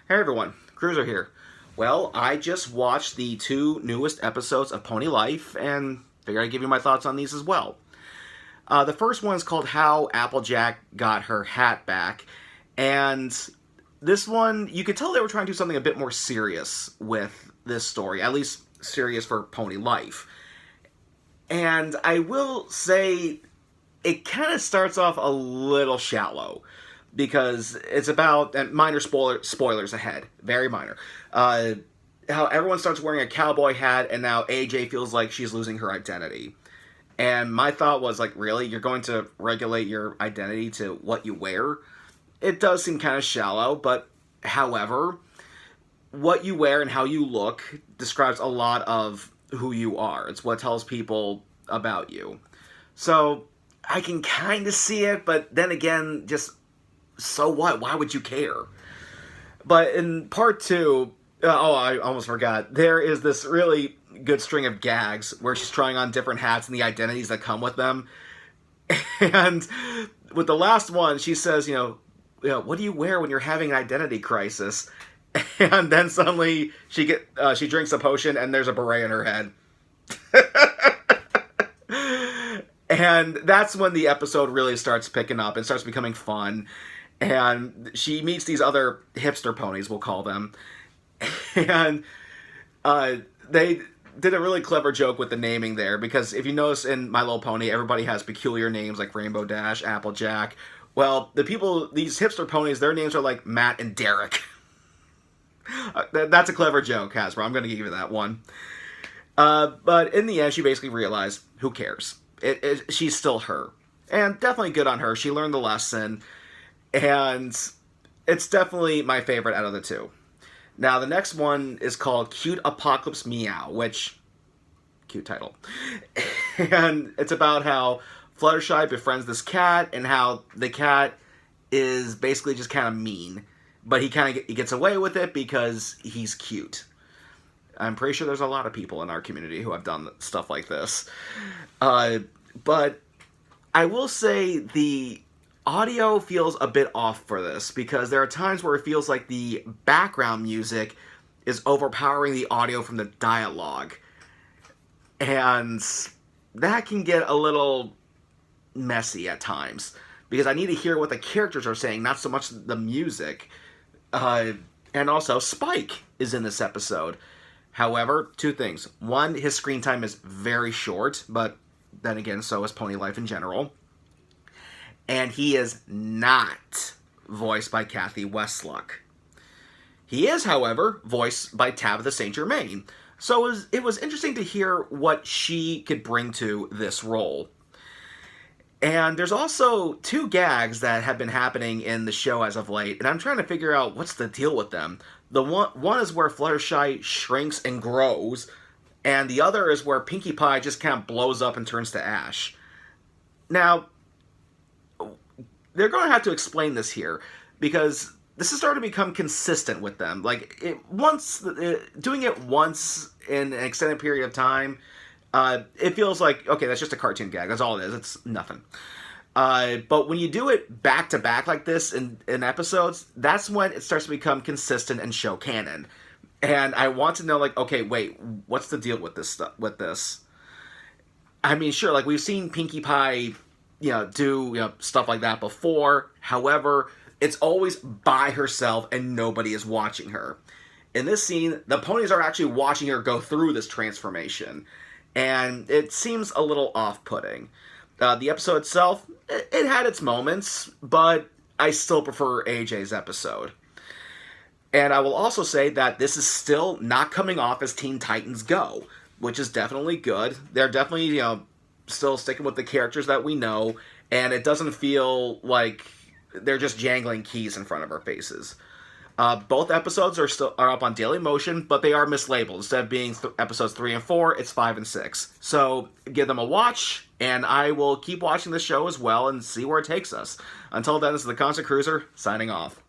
Hey everyone, Cruiser here. Well, I just watched the two newest episodes of Pony Life and figured I'd give you my thoughts on these as well. The first one is called How Applejack Got Her Hat Back, and this one, you could tell they were trying to do something a bit more serious with this story, at least serious for Pony Life. And I will say, it kind of starts off a little shallow because it's about, and minor spoilers ahead, very minor, how everyone starts wearing a cowboy hat and now AJ feels like she's losing her identity. And my thought was like, really? You're going to regulate your identity to what you wear? It does seem kind of shallow, but however, what you wear and how you look describes a lot of who you are. It's what tells people about you. So I can kind of see it, but then again, just so what? Why would you care? But in part two, I almost forgot. There is this really good string of gags where she's trying on different hats and the identities that come with them. And with the last one, she says, what do you wear when you're having an identity crisis? And then suddenly she drinks a potion and there's a beret in her head. And that's when the episode really starts picking up and starts becoming fun. And she meets these other hipster ponies, we'll call them. And they did a really clever joke with the naming there, because if you notice in My Little Pony, everybody has peculiar names like Rainbow Dash, Applejack. Well, these hipster ponies, their names are like Matt and Derek. That's a clever joke, Hasbro. I'm going to give you that one. But in the end, she basically realized, who cares? She's still her. And definitely good on her. She learned the lesson. And it's definitely my favorite out of the two. Now, the next one is called Cute-Pocalypse Meow, which, cute title. And it's about how Fluttershy befriends this cat, and how the cat is basically just kind of mean. But he gets away with it because he's cute. I'm pretty sure there's a lot of people in our community who have done stuff like this. But I will say the audio feels a bit off for this, because there are times where it feels like the background music is overpowering the audio from the dialogue. And that can get a little messy at times, because I need to hear what the characters are saying, not so much the music. And also, Spike is in this episode. However, two things. One, his screen time is very short, but then again, so is Pony Life in general. And he is not voiced by Kathy Westluck. He is, however, voiced by Tabitha St. Germain. So it was interesting to hear what she could bring to this role. And there's also two gags that have been happening in the show as of late, and I'm trying to figure out what's the deal with them. The one is where Fluttershy shrinks and grows, and the other is where Pinkie Pie just kind of blows up and turns to ash. Now, they're going to have to explain this here, because this is starting to become consistent with them. Like, doing it once in an extended period of time, it feels like, okay, that's just a cartoon gag. That's all it is. It's nothing. But when you do it back-to-back like this in episodes, that's when it starts to become consistent and show canon. And I want to know, like, okay, wait, what's the deal with this? I mean, sure, like, we've seen Pinkie Pie do stuff like that before. However, it's always by herself and nobody is watching her. In this scene, the ponies are actually watching her go through this transformation, and it seems a little off-putting. The episode itself, it had its moments, but I still prefer AJ's episode. And I will also say that this is still not coming off as Teen Titans Go, which is definitely good. They're definitely, still sticking with the characters that we know, and it doesn't feel like they're just jangling keys in front of our faces. Both episodes are up on Daily Motion, but they are mislabeled. Instead of being episodes 3 and 4, it's 5 and 6. So give them a watch, and I will keep watching the show as well and see where it takes us. Until then, this is the Constant Cruiser, signing off.